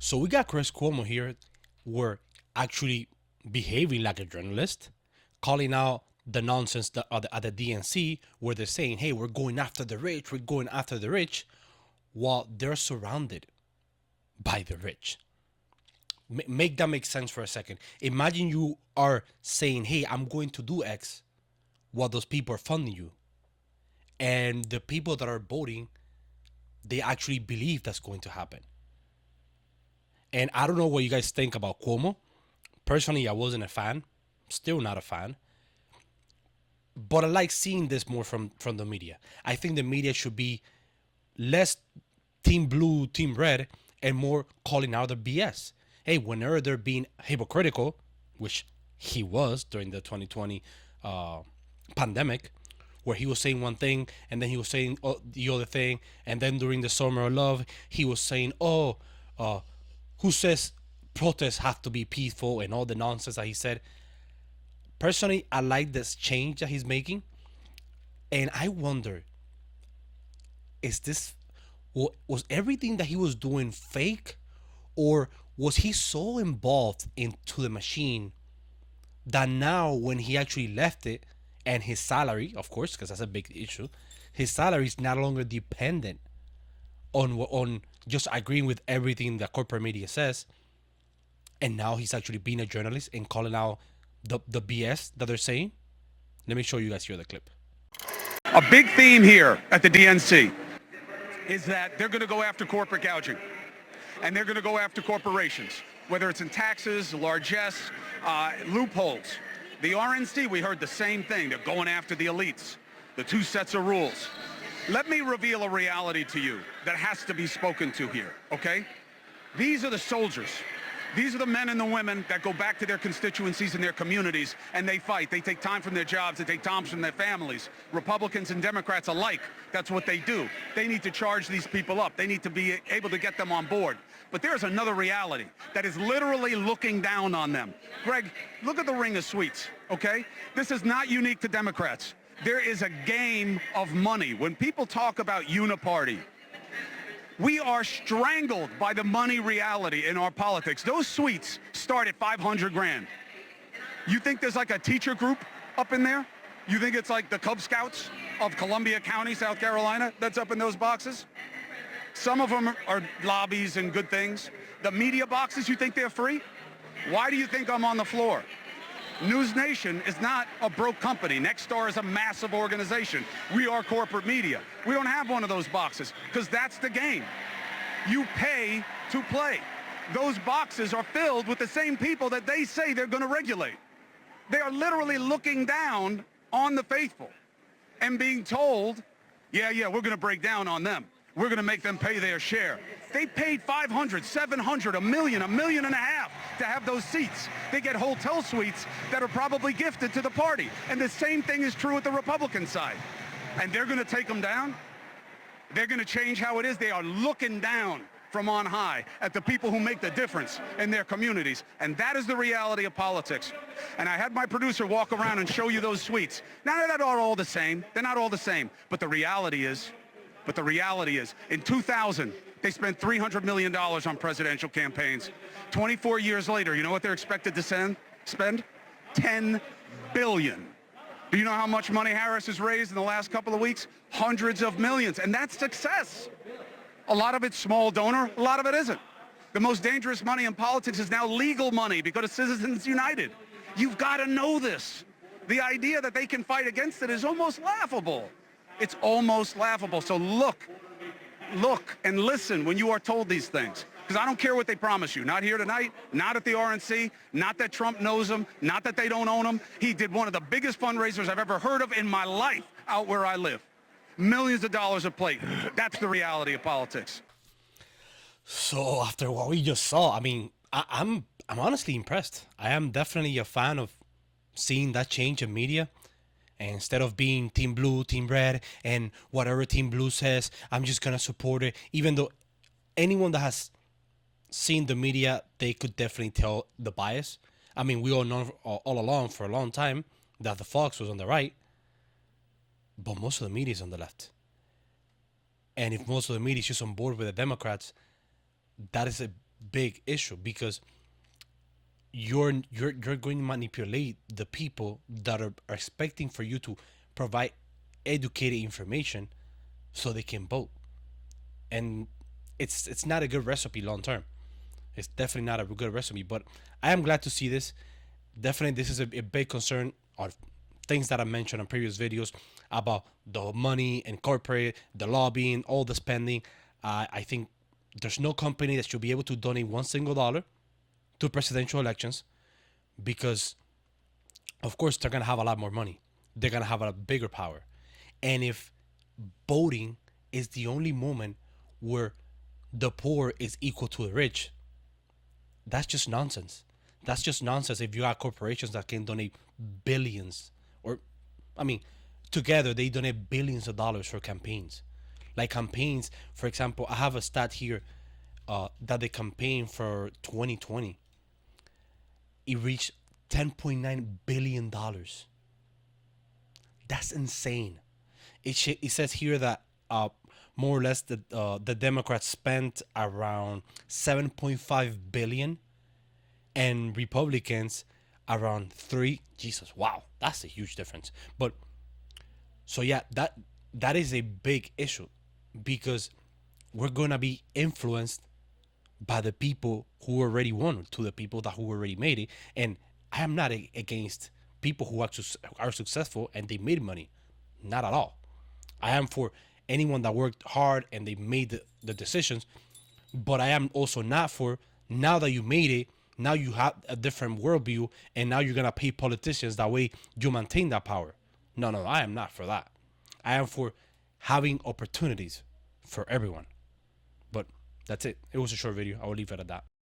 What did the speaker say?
So we got Chris Cuomo here. We're actually behaving like a journalist, calling out the nonsense at the DNC where they're saying, hey, we're going after the rich, we're going after the rich, while they're surrounded by the rich. Make that make sense for a second. Imagine you are saying, hey, I'm going to do X while those people are funding you. And the people that are voting, they actually believe that's going to happen. And I don't know what you guys think about Cuomo. Personally, I wasn't a fan. Still not a fan. But I like seeing this more from the media. I think the media should be less team blue, team red, and more calling out the BS. Hey, whenever they're being hypocritical, which he was during the 2020 pandemic, where he was saying one thing and then he was saying the other thing, and then during the summer of love, he was saying, who says protests have to be peaceful and all the nonsense that he said. Personally, I like this change that he's making, and I wonder, is this was everything that he was doing fake, or was he so involved into the machine that now when he actually left it, and his salary, of course, because that's a big issue, his salary is no longer dependent on just agreeing with everything the corporate media says, and now he's actually being a journalist and calling out the BS that they're saying. Let me show you guys here the clip. A big theme here at the DNC is that they're going to go after corporate gouging, and they're going to go after corporations, whether it's in taxes, largesse, loopholes. The RNC, we heard the same thing. They're going after the elites, the two sets of rules. Let me reveal a reality to you that has to be spoken to here, okay? These are the soldiers. These are the men and the women that go back to their constituencies and their communities, and they fight. They take time from their jobs. They take time from their families. Republicans and Democrats alike, that's what they do. They need to charge these people up. They need to be able to get them on board. But there's another reality that is literally looking down on them. Greg, look at the ring of sweets, okay? This is not unique to Democrats. There is a game of money. When people talk about uniparty, we are strangled by the money reality in our politics. Those suites start at 500 grand. You think there's like a teacher group up in there? You think it's like the Cub Scouts of Columbia County, South Carolina, that's up in those boxes? Some of them are lobbies and good things. The media boxes, you think they're free? Why do you think I'm on the floor? News Nation is not a broke company. Nexstar is a massive organization. We are corporate media. We don't have one of those boxes because that's the game. You pay to play. Those boxes are filled with the same people that they say they're going to regulate. They are literally looking down on the faithful and being told, yeah, we're going to break down on them. We're going to make them pay their share. They paid $500, $700, $1 million, $1.5 million to have those seats. They get hotel suites that are probably gifted to the party. And the same thing is true with the Republican side. And they're going to take them down. They're going to change how it is. They are looking down from on high at the people who make the difference in their communities. And that is the reality of politics. And I had my producer walk around and show you those suites. Now, they're not all the same. They're not all the same. But the reality is, in 2000, they spent $300 million on presidential campaigns. 24 years later, you know what they're expected to spend? $10 billion. Do you know how much money Harris has raised in the last couple of weeks? Hundreds of millions. And that's success. A lot of it's small donor, a lot of it isn't. The most dangerous money in politics is now legal money because of Citizens United. You've got to know this. The idea that they can fight against it is almost laughable. It's almost laughable. So look and listen when you are told these things. Because I don't care what they promise you. Not here tonight, not at the RNC, not that Trump knows them, not that they don't own them. He did one of the biggest fundraisers I've ever heard of in my life out where I live. Millions of dollars a plate. That's the reality of politics. So after what we just saw, I mean, I'm honestly impressed. I am definitely a fan of seeing that change in media. And instead of being team blue, team red, and whatever team blue says, I'm just going to support it. Even though anyone that has seen the media, they could definitely tell the bias. I mean, we all know all along for a long time that the Fox was on the right, but most of the media is on the left. And if most of the media is just on board with the Democrats, that is a big issue because you're going to manipulate the people that are expecting for you to provide educated information so they can vote. And it's not a good recipe long term. It's definitely not a good recipe. But I am glad to see this. Definitely, this is a big concern or things that I mentioned on previous videos about the money and corporate, the lobbying, all the spending. I think there's no company that should be able to donate one single dollar to presidential elections because, of course, they're gonna have a lot more money. They're gonna have a bigger power, and if voting is the only moment where the poor is equal to the rich, that's just nonsense. That's just nonsense if you got corporations that can donate billions or I mean together they donate billions of dollars for campaigns. Like campaigns, for example, I have a stat here that the campaign for 2020 it reached 10.9 billion dollars. That's insane. It says here that more or less the Democrats spent around 7.5 billion and Republicans around 3. Jesus, wow, that's a huge difference. But so yeah, that is a big issue because we're gonna be influenced by the people who already won, to the people that who already made it. And I am not against people who actually are successful and they made money, not at all. I am for anyone that worked hard and they made the decisions, but I am also not for now that you made it. Now you have a different worldview, and now you're gonna pay politicians that way you maintain that power. No, no, I am not for that. I am for having opportunities for everyone. But that's it. It was a short video. I will leave it at that.